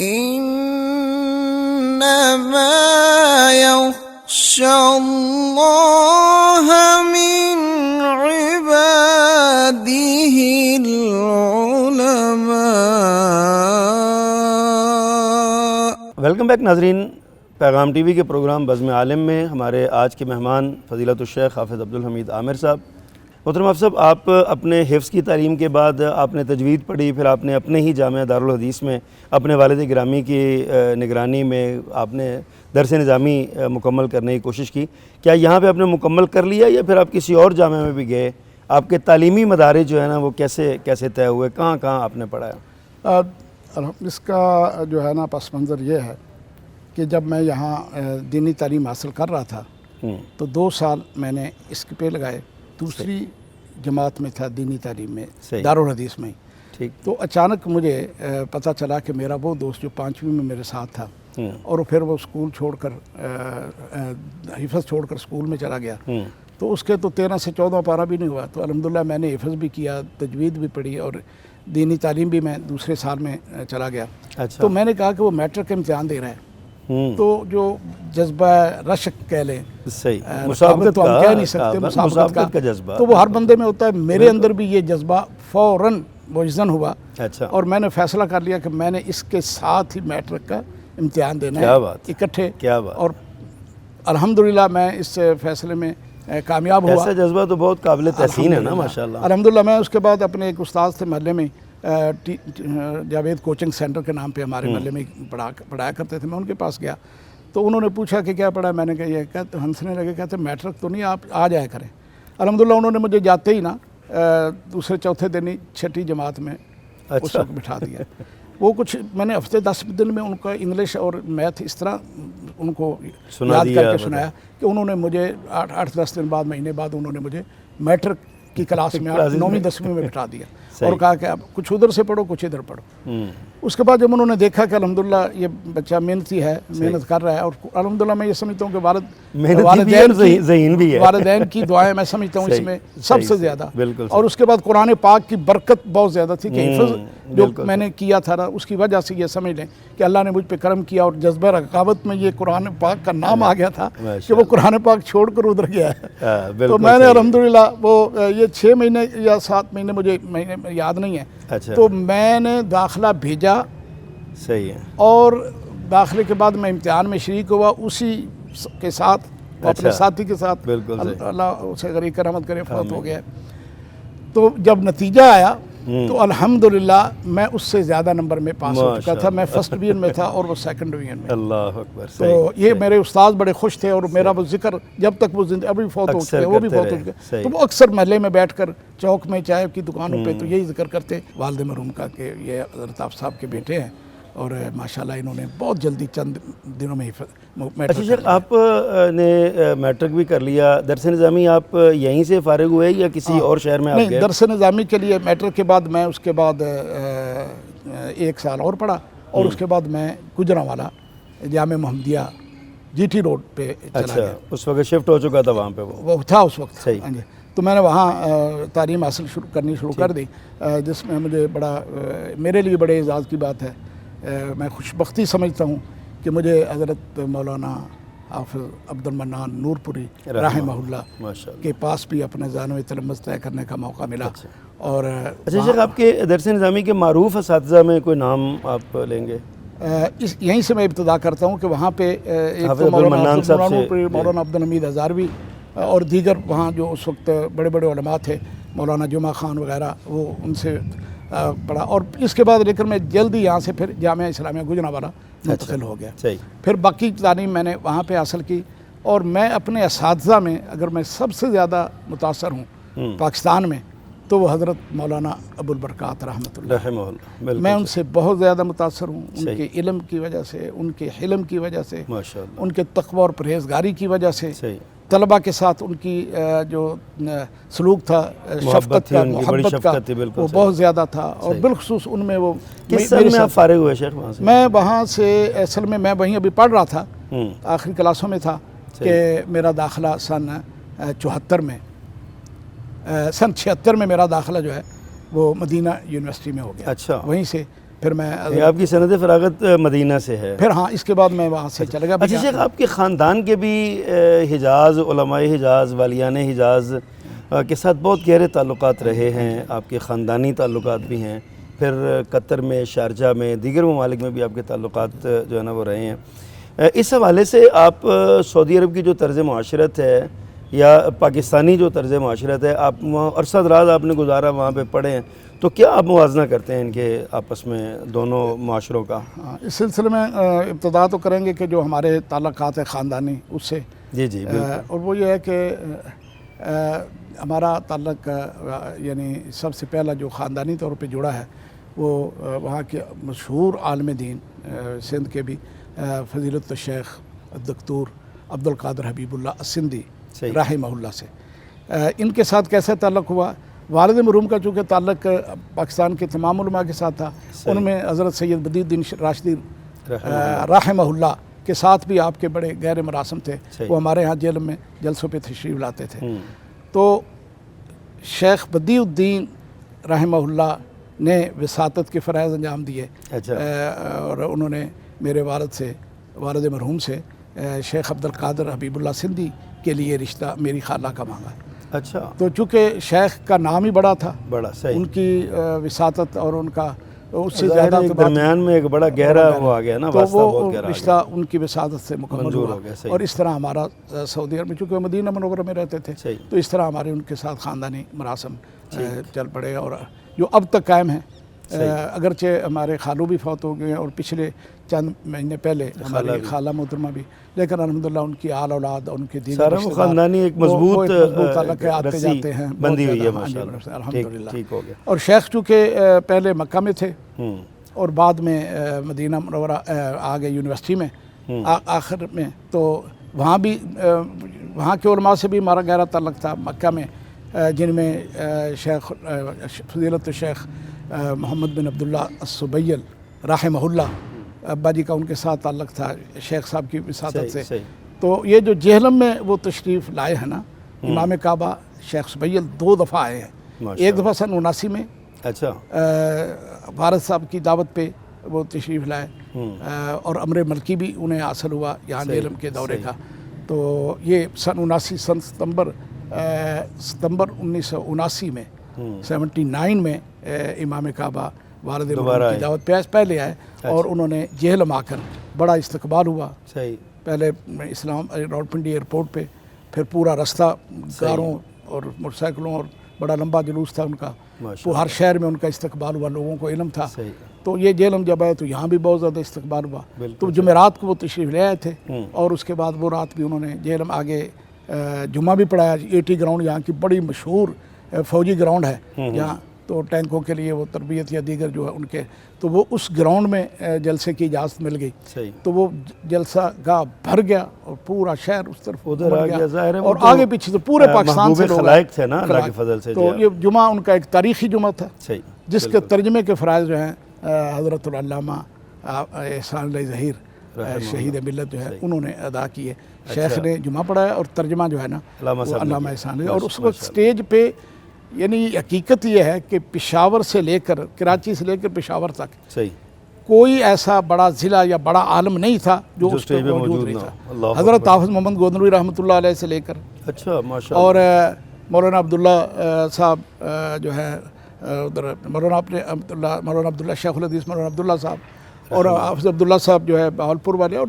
إنما يخشى الله من عباده العلماء۔ ویلکم بیک ناظرین، پیغام ٹی وی کے پروگرام بزم عالم میں ہمارے آج کے مہمان فضیلت الشیخ حافظ عبدالحمید عامر صاحب۔ محترم حافظ صاحب، آپ اپنے حفظ کی تعلیم کے بعد آپ نے تجوید پڑھی، پھر آپ نے اپنے ہی جامعہ دارالحدیث میں اپنے والد گرامی کی نگرانی میں آپ نے درس نظامی مکمل کرنے کی کوشش کی۔ کیا یہاں پہ آپ نے مکمل کر لیا یا پھر آپ کسی اور جامعہ میں بھی گئے؟ آپ کے تعلیمی مدارج جو ہے نا وہ کیسے طے ہوئے، کہاں آپ نے پڑھا ہے؟ اس کا جو ہے نا پس منظر یہ ہے کہ جب میں یہاں دینی تعلیم حاصل کر رہا تھا تو 2 سال میں نے اس کے پہ لگائے، دوسری جماعت میں تھا دینی تعلیم میں دارالحدیث میں۔ ٹھیک۔ تو اچانک مجھے پتہ چلا کہ میرا وہ دوست جو 5ویں میں میرے ساتھ تھا اور پھر وہ اسکول چھوڑ کر حفظ چھوڑ کر اسکول میں چلا گیا، تو اس کے تو 13 سے 14 پارہ بھی نہیں ہوا۔ تو الحمدللہ میں نے حفظ بھی کیا، تجوید بھی پڑھی اور دینی تعلیم بھی میں دوسرے سال میں چلا گیا۔ تو میں نے کہا کہ وہ میٹرک کا امتحان دے رہا ہے، تو جو جذبہ رشک کہہ لیں، مسابقت تو ہم کہہ نہیں سکتے، مسابقت کا جذبہ تو وہ ہر بندے میں ہوتا ہے، میرے اندر بھی یہ جذبہ فوراً مجزن ہوا اور میں نے فیصلہ کر لیا کہ میں نے اس کے ساتھ ہی میٹرک کا امتحان دینا ہے اکٹھے۔ اور الحمدللہ میں اس فیصلے میں کامیاب ہوا۔ ایسا جذبہ تو بہت قابل تحسین ہے نا، ماشاءاللہ۔ الحمدللہ میں اس کے بعد اپنے ایک استاد تھے محلے میں، جاوید کوچنگ سینٹر کے نام پہ ہمارے محلے میں پڑھایا کرتے تھے، میں ان کے پاس گیا تو انہوں نے پوچھا کہ کیا پڑھا؟ میں نے کہا یہ، کہتے ہنسنے لگے، کہتے میٹرک تو نہیں، آپ آ جایا کریں۔ الحمدللہ انہوں نے مجھے جاتے ہی نا دوسرے چوتھے دن ہی 6ٹھی جماعت میں اس وقت بٹھا دیا۔ وہ کچھ میں نے ہفتے 10 دن میں ان کا انگلش اور میتھ اس طرح ان کو یاد کر کے سنایا کہ انہوں نے مجھے 8-10 دن بعد، مہینے بعد انہوں نے مجھے میٹرک کی کلاس میں 9ویں 10ویں میں بٹھا دیا اور کہا کہ اب کچھ ادھر سے پڑھو، کچھ ادھر پڑھو۔ اس کے بعد جب انہوں نے دیکھا کہ الحمدللہ یہ بچہ محنتی ہے، محنت کر رہا ہے، اور الحمدللہ میں یہ سمجھتا ہوں کہ والدین کی دعائیں میں سمجھتا ہوں اس میں سب سے زیادہ، اور اس کے بعد قرآن پاک کی برکت بہت زیادہ تھی کہ حفظ جو میں نے کیا تھا نا اس کی وجہ سے یہ سمجھ لیں کہ اللہ نے مجھ پہ کرم کیا، اور جذبہ رقابت میں یہ قرآن پاک کا نام آ گیا تھا کہ وہ قرآن پاک چھوڑ کر ادھر گیا ہے۔ تو میں نے الحمدللہ وہ یہ 6 مہینے یا 7 مہینے مجھے مہینے یاد نہیں ہے، تو میں نے داخلہ بھیجا، صحیح ہے، اور داخلے کے بعد میں امتحان میں شریک ہوا اسی کے ساتھ، اپنے ساتھی کے ساتھ، اللہ اسے غریق رحمت کرے، فوت ہو گیا۔ تو جب نتیجہ آیا تو الحمدللہ میں اس سے زیادہ نمبر میں پاس ہو چکا تھا، میں فرسٹ ڈویژن میں تھا اور وہ سیکنڈ ڈویژن میں۔ اللہ اکبر۔ تو یہ میرے استاد بڑے خوش تھے، اور میرا وہ ذکر جب تک وہ زندہ، ابھی فوت ہو چکے، وہ بھی فوت ہو چکے، تو وہ اکثر محلے میں بیٹھ کر چوک میں چائے کی دکانوں پہ تو یہی ذکر کرتے والد مرحوم کا کہ یہ حضرت آپ صاحب کے بیٹے ہیں، اور ماشاءاللہ انہوں نے بہت جلدی چند دنوں میں اچھا شیخ، آپ نے میٹرک بھی کر لیا، درس نظامی آپ یہیں سے فارغ ہوئے یا کسی اور شہر میں آپ گئے؟ نہیں، درس نظامی کے لیے میٹرک کے بعد میں اس کے بعد 1 سال اور پڑھا، اور اس کے بعد میں گجرانوالہ جامعہ محمدیہ GT روڈ پہ چلا گیا۔ اس وقت شفٹ ہو چکا تھا وہاں پہ؟ وہ تھا اس وقت، تو میں نے وہاں تعلیم حاصل کرنی شروع کر دی، جس میں مجھے میرے لیے بڑے اعزاز کی بات ہے، میں خوش بختی سمجھتا ہوں کہ مجھے حضرت مولانا حافظ عبد المنان نور پوری رحمہ اللہ کے پاس بھی اپنے ذانوِ تلمذ طے کرنے کا موقع ملا۔ اور اچھا شیخ، آپ کے درس نظامی کے معروف اساتذہ میں کوئی نام آپ لیں گے؟ یہیں سے میں ابتدا کرتا ہوں کہ وہاں پہ ایک تو مولانا عبدالحمید ہزاروی اور دیگر وہاں جو اس وقت بڑے بڑے علماء تھے، مولانا جمعہ خان وغیرہ، وہ ان سے پڑھا، اور اس کے بعد لیکن میں جلدی یہاں سے پھر جامعہ اسلامیہ گجرانوالہ منتقل ہو گیا۔ پھر باقی تعلیم میں نے وہاں پہ حاصل کی، اور میں اپنے اساتذہ میں اگر میں سب سے زیادہ متاثر ہوں پاکستان میں تو وہ حضرت مولانا ابو البرکات رحمۃ اللہ، میں ان سے بہت زیادہ متاثر ہوں، ان کے علم کی وجہ سے، ان کے حلم کی وجہ سے، ان کے تقوی اور پرہیزگاری کی وجہ سے، طلبہ کے ساتھ ان کی جو سلوک تھا، شفقت کا، محبت کا، وہ بہت زیادہ تھا، اور بالخصوص ان میں وہ کس سن میں آپ فارغ ہوئے شیخ وہاں سے؟ میں وہاں سے اصل میں وہیں ابھی پڑھ رہا تھا، آخری کلاسوں میں تھا کہ میرا داخلہ سن 74 میں، سن 76 میں میرا داخلہ جو ہے وہ مدینہ یونیورسٹی میں ہو گیا۔ اچھا، وہیں سے پھر میں آپ کی سند فراغت مدینہ سے ہے؟ پھر ہاں اس کے بعد میں وہاں سے چلا گیا۔ اچھا شیخ، آپ کے خاندان کے بھی حجاز، علماء حجاز، والیان حجاز کے ساتھ بہت گہرے تعلقات رہے ہیں، آپ کے خاندانی تعلقات بھی ہیں، پھر قطر میں، شارجہ میں، دیگر ممالک میں بھی آپ کے تعلقات جو ہے نا وہ رہے ہیں۔ اس حوالے سے آپ سعودی عرب کی جو طرز معاشرت ہے یا پاکستانی جو طرز معاشرت ہے، آپ وہاں عرصہ دراز آپ نے گزارا، وہاں پہ پڑھے ہیں، تو کیا آپ موازنہ کرتے ہیں ان کے آپس میں دونوں معاشروں کا؟ اس سلسلے میں ابتدا تو کریں گے کہ جو ہمارے تعلقات ہیں خاندانی اس سے، جی جی بالکل، اور وہ یہ ہے کہ ہمارا تعلق یعنی سب سے پہلا جو خاندانی طور پہ جڑا ہے وہ وہاں کے مشہور عالم دین سندھ کے بھی فضیلت الشیخ الدکتور عبد القادر حبیب اللہ السندھی رحمہ اللہ سے۔ ان کے ساتھ کیسے تعلق ہوا؟ والد مرحوم کا چونکہ تعلق پاکستان کے تمام علماء کے ساتھ تھا، ان میں حضرت سید بدی الدین راشدی رحمہ اللہ کے ساتھ بھی آپ کے بڑے گہرے مراسم تھے، وہ ہمارے ہاں جیل میں جلسوں پہ تشریف لاتے تھے۔ تو شیخ بدی الدین رحمہ اللہ نے وساطت کے فرائض انجام دیے، اور انہوں نے میرے والد مرحوم سے شیخ عبد القادر حبیب اللہ سندھی کے لیے رشتہ میری خالہ کا مانگا۔ اچھا، تو چونکہ شیخ کا نام ہی بڑا تھا، بڑا صحیح، ان کی وساطت اور ان کا اس سے زیادہ درمیان میں ایک بڑا گہرا وہ آ گیا نا، تو وہ رشتہ ان کی وساطت سے مکمل ہوا، ہو گیا۔ اور اس طرح ہمارا سعودی عرب میں چونکہ مدینہ منورہ میں رہتے تھے تو اس طرح ہمارے ان کے ساتھ خاندانی مراسم چل پڑے، اور جو اب تک قائم ہیں۔ اگرچہ ہمارے خالو بھی فوت ہو گئے اور پچھلے چند مہینے پہلے ہماری خالہ محترمہ بھی، لیکن الحمدللہ ان کی آل اولاد اور ان کے دیگر سارا خاندانی ایک مضبوط تعلق آتے جاتے ہیں، بندی ہوئی ہے ماشاءاللہ، الحمدللہ۔ ٹھیک ہو گیا۔ اور شیخ چونکہ پہلے مکہ میں تھے اور بعد میں مدینہ منورہ آ گئے یونیورسٹی میں آخر میں، تو وہاں بھی وہاں کے علماء سے بھی ہمارا گہرا تعلق تھا مکہ میں، جن میں شیخ فضیلت الشیخ محمد بن عبداللہ السبیل رحمہ اللہ، ابا جی کا ان کے ساتھ تعلق تھا شیخ صاحب کی وساطت سے۔ تو یہ جو جہلم میں وہ تشریف لائے ہیں نا امام کعبہ شیخ سبیل، 2 دفعہ آئے ہیں، ایک دفعہ سن 79 میں، اچھا، وارث صاحب کی دعوت پہ وہ تشریف لائے، اور امر ملکی بھی انہیں حاصل ہوا یہاں جہلم کے دورے کا۔ تو یہ سن 79 ستمبر 1979 میں 79 میں امام کعبہ والد مرحوم کی دعوت پہ پہلے آئے، اور انہوں نے جہلم آ کر بڑا استقبال ہوا، پہلے اسلام راولپنڈی ایئرپورٹ پہ، پھر پورا رستہ کاروں اور موٹر سائیکلوں، اور بڑا لمبا جلوس تھا ان کا، تو ہر شہر میں ان کا استقبال ہوا، لوگوں کو علم تھا۔ تو یہ جہلم جب آئے تو یہاں بھی بہت زیادہ استقبال ہوا، تو جمعرات کو وہ تشریف لے آئے تھے، اور اس کے بعد وہ رات بھی انہوں نے جہلم آگے جمعہ بھی پڑھایا۔ 80 گراؤنڈ یہاں کی بڑی مشہور فوجی گراؤنڈ ہے یہاں، تو ٹینکوں کے لیے وہ تربیت یا دیگر جو ہے ان کے، تو وہ اس گراؤنڈ میں جلسے کی اجازت مل گئی، تو وہ جلسہ گاہ بھر گیا اور پورا شہر اس طرف ادھر آ گیا، اور آگے پیچھے تو پورے پاکستان سے لوگ خلائق تھے نا اللہ کے فضل سے۔ تو یہ جمعہ ان کا ایک تاریخی جمعہ تھا، جس کے ترجمے کے فرائض جو ہیں حضرت العلامہ احسان اللہ ظہیر شہید ملت جو ہے انہوں نے ادا کیے۔ شیخ نے جمعہ پڑھایا اور ترجمہ جو ہے نا وہ علامہ احسان، اور اس وقت سٹیج پہ یعنی حقیقت یہ ہے کہ پشاور سے لے کر کراچی سے لے کر پشاور تک کوئی ایسا بڑا ضلع یا بڑا عالم نہیں تھا جو اس پہ موجود نہیں تھا۔ حضرت حافظ محمد گودنوی رحمۃ اللہ علیہ سے لے کر اور مولانا عبداللہ صاحب جو ہے ادھر، مولانا عبداللہ شیخ الحدیث مولانا عبداللہ صاحب، اور حافظ عبداللہ صاحب جو ہے بہاولپور والے، اور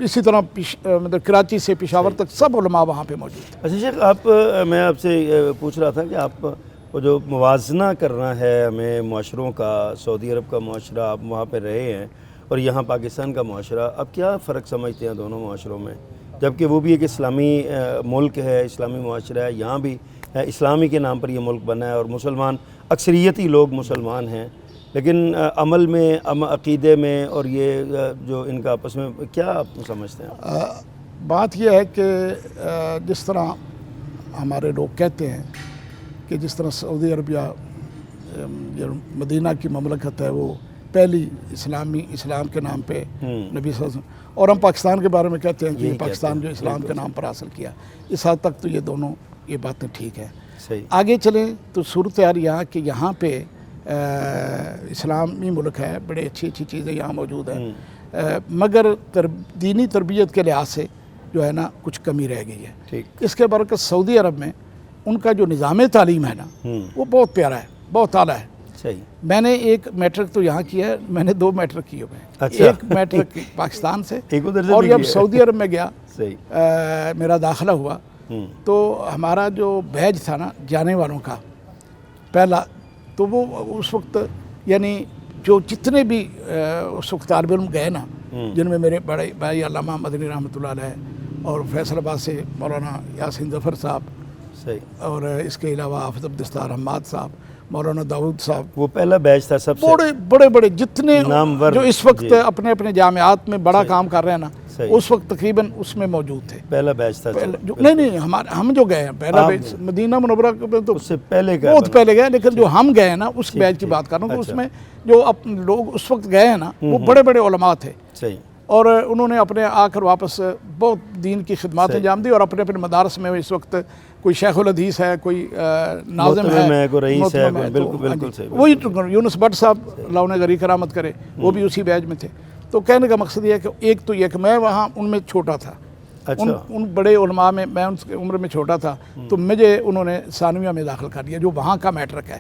اسی طرح مطلب کراچی سے پشاور تک سب علماء وہاں پہ موجود تھے۔ اچھا شیخ، میں آپ سے پوچھ رہا تھا کہ آپ کو جو موازنہ کرنا ہے ہمیں معاشروں کا، سعودی عرب کا معاشرہ، آپ وہاں پہ رہے ہیں، اور یہاں پاکستان کا معاشرہ، اب کیا فرق سمجھتے ہیں دونوں معاشروں میں؟ جبکہ وہ بھی ایک اسلامی ملک ہے، اسلامی معاشرہ ہے، یہاں بھی اسلامی کے نام پر یہ ملک بنا ہے، اور مسلمان اکثریتی لوگ مسلمان ہیں، لیکن عمل میں، عقیدے میں، اور یہ جو ان کا آپس میں، کیا آپ سمجھتے ہیں؟ بات یہ ہے کہ جس طرح ہمارے لوگ کہتے ہیں کہ جس طرح سعودی عرب یا مدینہ کی مملکت ہے وہ پہلی اسلام کے نام پہ نبی صلی اللہ علیہ وسلم، اور ہم پاکستان کے بارے میں کہتے ہیں کہ پاکستان جو اسلام کے نام پر حاصل کیا، اس حد تک تو یہ دونوں یہ باتیں ٹھیک ہیں۔ آگے چلیں تو صورتحال یہاں کہ یہاں پہ اسلامی ملک ہے، بڑے اچھی اچھی چیزیں یہاں موجود ہیں، مگر دینی تربیت کے لحاظ سے جو ہے نا کچھ کمی رہ گئی ہے۔ اس کے برعکس سعودی عرب میں ان کا جو نظام تعلیم ہے نا وہ بہت پیارا ہے، بہت اعلیٰ ہے۔ میں نے ایک میٹرک تو یہاں کیا ہے، میں نے 2 میٹرک کیے ہوئے ہیں، ایک میٹرک پاکستان سے، اور جب سعودی عرب میں گیا میرا داخلہ ہوا تو ہمارا جو بیچ تھا نا جانے والوں کا پہلا، تو وہ اس وقت یعنی جو جتنے بھی اس وقت طالب علم گئے نا، جن میں میرے بڑے بھائی علامہ مدنی رحمۃ اللہ علیہ، اور فیصل آباد سے مولانا یاسین ظفر صاحب، اور اس کے علاوہ حافظ عبدالستار حماد صاحب، مولانا داؤد صاحب، وہ پہلا بیچ تھا سب سے بڑے بڑے جتنے جو اس وقت اپنے اپنے جامعات میں بڑا کام کر رہے ہیں نا، اس وقت تقریباً اس میں موجود تھے۔ پہلا بیچ تھا نہیں ہم جو گئے ہیں پہلا بیچ مدینہ منورہ میں تو اس سے پہلے بہت پہلے گئے، لیکن جو ہم گئے ہیں نا اس بیچ کی بات کر رہا ہوں کہ اس میں جو لوگ اس وقت گئے ہیں نا وہ بڑے بڑے علماء تھے، اور انہوں نے اپنے آ کر واپس بہت دین کی خدمات انجام دی، اور اپنے اپنے مدارس میں اس وقت کوئی شیخ الحدیث ہے، کوئی ناظم ہے، کوئی رئیس ہے، بالکل صحیح، وہی یونس بٹ صاحب اللہ انہیں غریق کرامت کرے، وہ بھی اسی بیچ میں تھے۔ تو کہنے کا مقصد یہ ہے کہ ایک تو یہ کہ میں وہاں ان میں چھوٹا تھا، ان بڑے علماء میں ان کی عمر میں چھوٹا تھا، تو مجھے انہوں نے ثانویہ میں داخل کر دیا، جو وہاں کا میٹرک ہے،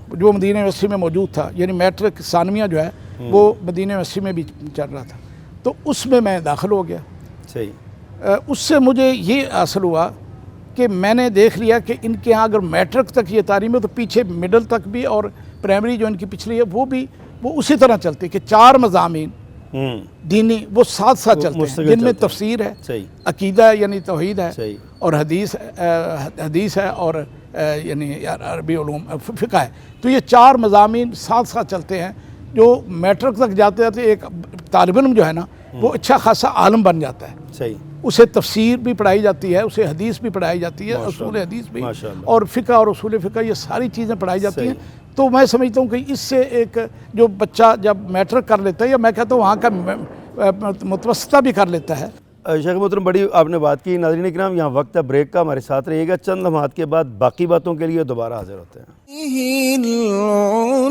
جو مدینہ یونیورسٹی میں موجود تھا، یعنی میٹرک ثانویہ جو ہے وہ مدینہ یونیورسٹی میں بھی چل رہا تھا، تو اس میں داخل ہو گیا۔ اس سے مجھے یہ حاصل ہوا کہ میں نے دیکھ لیا کہ ان کے ہاں اگر میٹرک تک یہ تعلیم ہے تو پیچھے مڈل تک بھی اور پرائمری جو ان کی پچھلی ہے وہ اسی طرح چلتی کہ 4 مضامین دینی وہ ساتھ ساتھ چلتے ہیں، جن میں تفسیر ہے، عقیدہ ہے یعنی توحید ہے، اور حدیث ہے، اور یعنی عربی علوم فقہ ہے۔ تو یہ 4 مضامین ساتھ ساتھ چلتے ہیں، جو میٹرک تک جاتے جاتے ایک طالب علم جو ہے نا وہ اچھا خاصا عالم بن جاتا ہے، اسے تفسیر بھی پڑھائی جاتی ہے، اسے حدیث بھی پڑھائی جاتی ہے، اصول حدیث بھی، اور فقہ اور اصول فقہ، یہ ساری چیزیں پڑھائی جاتی ہیں۔ تو میں سمجھتا ہوں کہ اس سے ایک جو بچہ جب میٹرک کر لیتا ہے، یا میں کہتا ہوں وہاں کا متوسطہ بھی کر لیتا ہے۔ شیخ محترم بڑی آپ نے بات کی۔ ناظرین کرام یہاں وقت ہے بریک کا، ہمارے ساتھ رہیے گا، چند لمحات کے بعد باقی باتوں کے لیے دوبارہ حاضر ہوتے ہیں۔ العلماء